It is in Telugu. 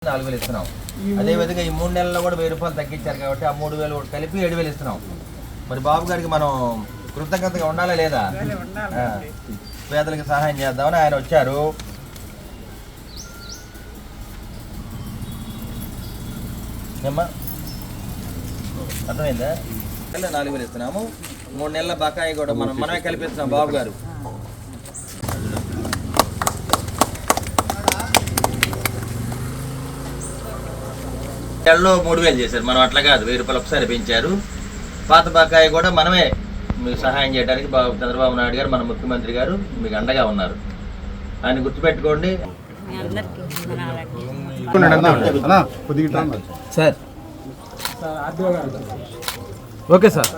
4,000 ఇస్తున్నాం. అదేవిధంగా ఈ 3 నెలల్లో కూడా 1000 రూపాయలు తగ్గించారు కాబట్టి ఆ 3,000 కూడా కలిపి 7,000 ఇస్తున్నాం. మరి బాబు గారికి మనం కృతజ్ఞతగా ఉండాలా లేదా? పేదలకు సహాయం చేద్దామని ఆయన వచ్చారు. ఏమ్మా అర్థమైందా? 4,000 ఇస్తున్నాము. 3 నెలల బకాయి కూడా మనమే కల్పిస్తున్నాం బాబు గారు. నెలలో 3,000 చేశారు. మనం అట్లా కాదు, 1000 రూపాయలు ఒకసారి పెంచారు. పాత బకాయి కూడా మనమే మీకు సహాయం చేయడానికి చంద్రబాబు నాయుడు గారు మన ముఖ్యమంత్రి గారు మీకు అండగా ఉన్నారు. ఆయన గుర్తుపెట్టుకోండి సార్. Okay sir.